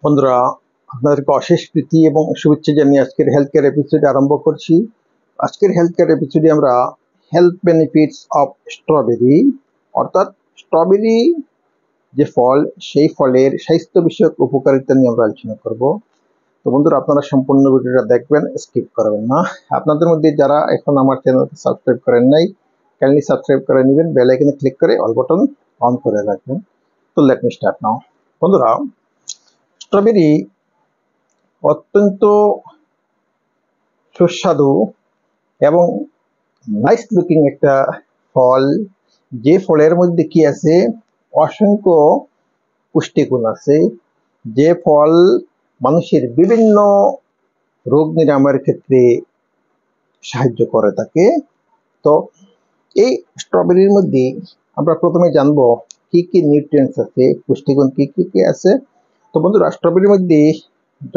বন্ধুরা, আপনাদেরকে অশেষ প্রীতি এবং শুভেচ্ছা জানিয়ে আজকের হেলথ কেয়ার এপিসোড আরম্ভ করছি। আজকের হেলথ কেয়ার এপিসোডে আমরা হেলথ বেনিফিটস অফ স্ট্রবেরি, অর্থাৎ স্ট্রবেরি যে ফল, সেই ফলের স্বাস্থ্য বিষয়ক উপকারিতা নিয়ে আমরা আলোচনা করব। তো বন্ধুরা, আপনারা সম্পূর্ণ ভিডিওটা দেখবেন, স্কিপ করবেন না। আপনাদের মধ্যে যারা এখন আমার চ্যানেলকে সাবস্ক্রাইব করেন নাই, কাইন্ডলি সাবস্ক্রাইব করে নেবেন, বেল আইকনে ক্লিক করে অল বাটন অন করে রাখবেন। তো লেট মি স্টার্ট নাও। বন্ধুরা, স্ট্রবেরি অত্যন্ত সুস্বাদু এবং নাইস লুকিং একটা ফল, যে ফলের মধ্যে কি আছে, অসংখ্য পুষ্টিগুণ আছে, যে ফল মানুষের বিভিন্ন রোগ নিরাময়ের ক্ষেত্রে সাহায্য করে থাকে। তো এই স্ট্রবেরির মধ্যে আমরা প্রথমে জানবো কি কি নিউট্রিয়েন্টস আছে, পুষ্টিগুণ কি কি কি আছে। তো বন্ধুরা, স্ট্রবেরির মধ্যে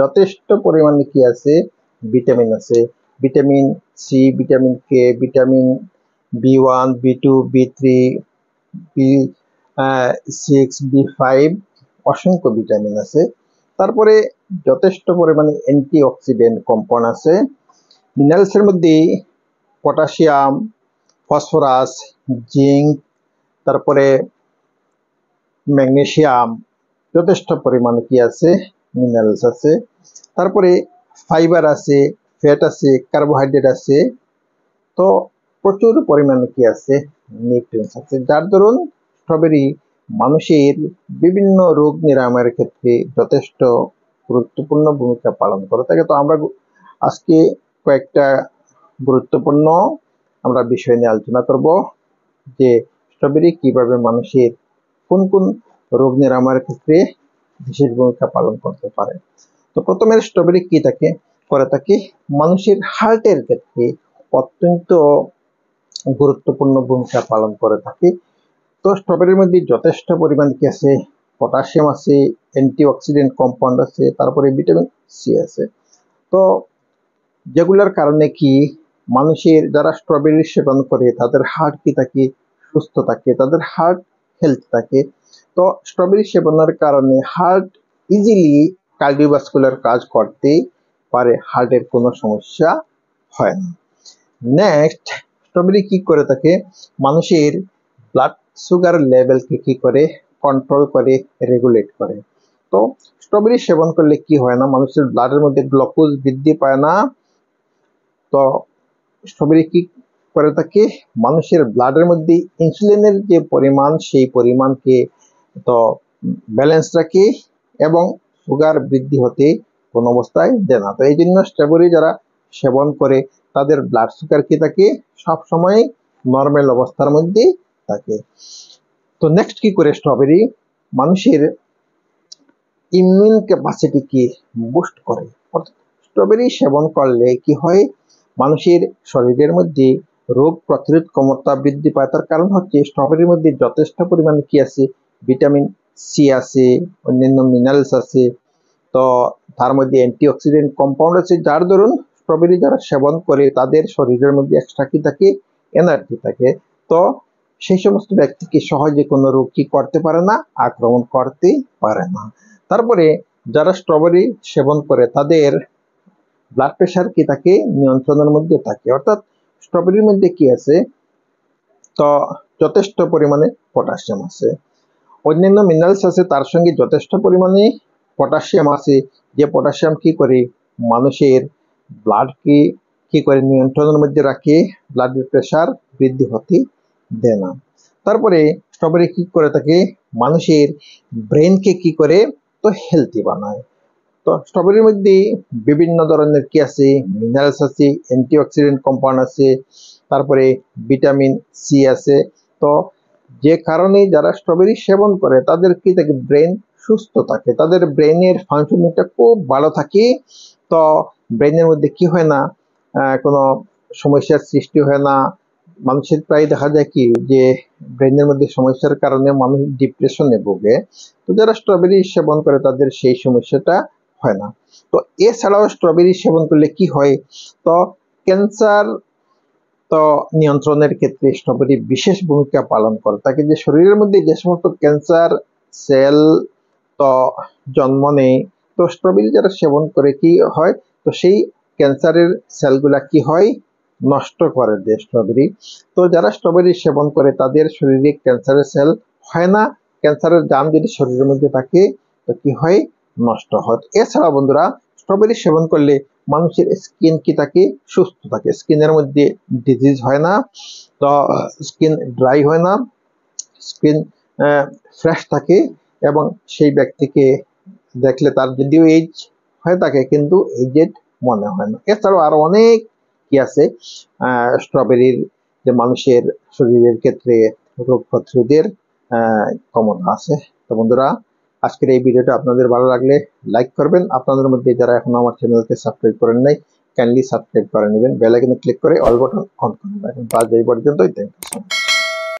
যথেষ্ট পরিমাণে কি আছে, ভিটামিন আছে। Vitamin C, vitamin K, vitamin B1, B2, B3, B6, B5, অসংখ্য ভিটামিন আছে। তারপরে যথেষ্ট পরিমাণে অ্যান্টিঅক্সিডেন্ট কম্পাউন্ড আছে। মিনারেলসের মধ্যে পটাশিয়াম, ফসফরাস, জিঙ্ক, তারপরে ম্যাগনেসিয়াম, যথেষ্ট পরিমাণে কি আছে, মিনারেলস আছে। তারপরে ফাইবার আছে, ফ্যাট আছে, কার্বোহাইড্রেট আছে। তো প্রচুর পরিমাণে কি আছে, নিউট্রিয়েন্টস আছে, যার দরুন স্ট্রবেরি মানুষের বিভিন্ন রোগ নিরাময়ের ক্ষেত্রে যথেষ্ট গুরুত্বপূর্ণ ভূমিকা পালন করে থাকে। তো আমরা আজকে কয়েকটা গুরুত্বপূর্ণ আমরা বিষয় নিয়ে আলোচনা করব, যে স্ট্রবেরি কিভাবে মানুষের কোন কোন রোগ নিরাময়ের ক্ষেত্রে বিশেষ ভূমিকা পালন করতে পারে। তো প্রথমে স্ট্রবেরি কি করে থাকে, মানুষের হার্টের ক্ষেত্রে অত্যন্ত গুরুত্বপূর্ণ ভূমিকা পালন করে থাকে। তো স্ট্রবেরির মধ্যে যথেষ্ট পরিমাণে কি আছে, পটাশিয়াম আছে, অ্যান্টিঅক্সিডেন্ট কম্পাউন্ড আছে, তারপরে ভিটামিন সি আছে। তো যেগুলোর কারণে কি মানুষের যারা স্ট্রবেরি সেবন করে তাদের হার্ট কি থাকে, সুস্থ থাকে, তাদের হার্ট হেলথ থাকে। তো স্ট্রবেরি সেবনের কারণে হার্ট ইজিলি কার্ডিওভাস্কুলার কাজ করতে পারে, হার্টের কোনো সমস্যা হয় না। নেক্সট, স্ট্রবেরি কি করে থাকে, মানুষের ব্লাড সুগার লেভেলকে কি করে, কন্ট্রোল করে, রেগুলেট করে। তো স্ট্রবেরি সেবন করলে কি হয় না, মানুষের ব্লাডের মধ্যে গ্লুকোজ বৃদ্ধি পায় না। তো স্ট্রবেরি কি করে থাকে, মানুষের ব্লাডের মধ্যে ইনসুলিনের যে পরিমাণ, সেই পরিমাণকে তো ব্যালেন্স রাখে এবং সুগার বৃদ্ধি হতে কোনো অবস্থায় দেয় না। তো এই জন্য স্ট্রবেরি যারা সেবন করে তাদের ব্লাড সুগার কি থাকে, সবসময় নর্মাল অবস্থার মধ্যে থাকে। তো নেক্সট কি করে স্ট্রবেরি মানুষের ইমিউন ক্যাপাসিটিকে বুস্ট করে। অর্থাৎ স্ট্রবেরি সেবন করলে কি হয়, মানুষের শরীরের মধ্যে রোগ প্রতিরোধ ক্ষমতা বৃদ্ধি পায়। তার কারণ হচ্ছে স্ট্রবেরির মধ্যে যথেষ্ট পরিমাণে কি আছে, ভিটামিন সি আছে, অন্যান্য মিনারেলস আছে। তো তার মধ্যে অ্যান্টিঅক্সিডেন্ট কম্পাউন্ড আছে, যার দরুন স্ট্রবেরি যারা সেবন করে তাদের শরীরের মধ্যে এক্সট্রা কি থাকে, এনার্জি থাকে। তো সেই সমস্ত ব্যক্তিকে সহজে কোনো রোগ কি করতে পারে না, আক্রমণ করতে পারে না। তারপরে যারা স্ট্রবেরি সেবন করে তাদের ব্লাড প্রেশার কি থাকে, নিয়ন্ত্রণের মধ্যে থাকে। অর্থাৎ স্ট্রবেরির মধ্যে কি আছে, তো যথেষ্ট পরিমাণে পটাশিয়াম আছে, অন্যান্য মিনারেলস আছে, তার সঙ্গে যথেষ্ট পরিমাণে পটাশিয়াম আছে, যে পটাশিয়াম কি করে মানুষের ব্লাডকে কি করে নিয়ন্ত্রণের মধ্যে রাখে, ব্লাডের প্রেশার বৃদ্ধি হতে দেয় না। তারপরে স্ট্রবেরি কি করে থাকে, মানুষের ব্রেনকে কি করে, তো হেলদি বানায়। তো স্ট্রবেরির মধ্যে বিভিন্ন ধরনের কি আছে, মিনারেলস আছে, অ্যান্টিঅক্সিডেন্ট কম্পাউন্ড আছে, তারপরে ভিটামিন সি আছে। তো যে কারণে যারা স্ট্রবেরি সেবন করে তাদের কি থাকে, ব্রেন সুস্থ থাকে, তাদের ব্রেনের ফাংশনিংটা খুব ভালো থাকে। তো ব্রেনের মধ্যে কি হয় না, কোনো সমস্যার সৃষ্টি হয় না। মানুষের প্রায় দেখা যায় কি, যে ব্রেনের মধ্যে সমস্যার কারণে মানুষ ডিপ্রেশনে ভোগে। তো যারা স্ট্রবেরি সেবন করে তাদের সেই সমস্যাটা হয় না। তো এছাড়াও স্ট্রবেরি সেবন করলে কি হয়, তো ক্যান্সার তো নিয়ন্ত্রণের ক্ষেত্রে স্ট্রবেরি বিশেষ ভূমিকা পালন করে থাকে। যে শরীরের মধ্যে যে সমস্ত ক্যান্সার সেল তো জন্ম নেয়, তো স্ট্রবেরি যারা সেবন করে কি হয়, তো সেই ক্যান্সারের সেলগুলা কি হয়, নষ্ট করে দেয় স্ট্রবেরি। তো যারা স্ট্রবেরি সেবন করে তাদের শরীরে ক্যান্সারের সেল হয় না, ক্যান্সারের জার্ম যদি শরীরের মধ্যে থাকে তো কি হয়, নষ্ট হয়। এছাড়া বন্ধুরা স্ট্রবেরি সেবন করলে মানুষের স্কিন কি থাকে, সুস্থ থাকে, স্কিনের মধ্যে ডিজিজ হয় না, তো স্কিন ড্রাই হয় না, স্কিন ফ্রেশ থাকে এবং সেই ব্যক্তিকে দেখলে তার যদিও এজ হয়ে থাকে কিন্তু এজেড মনে হয় না। এছাড়াও আরো অনেক কি আছে স্ট্রবেরির, যে মানুষের শরীরের ক্ষেত্রে রোগ প্রতিরোধের ক্ষমতা আছে। তো বন্ধুরা আজকের এই ভিডিওটা আপনাদের ভালো লাগলে লাইক করবেন, আপনাদের মধ্যে যারা এখন আমার চ্যানেলকে সাবস্ক্রাইব করেন নাই কাইন্ডলি সাবস্ক্রাইব করে নেবেন, বেল আইকনে ক্লিক করে অল বাটন অন করে রাখবেন। আজ এই পর্যন্তই, থ্যাংক ইউ।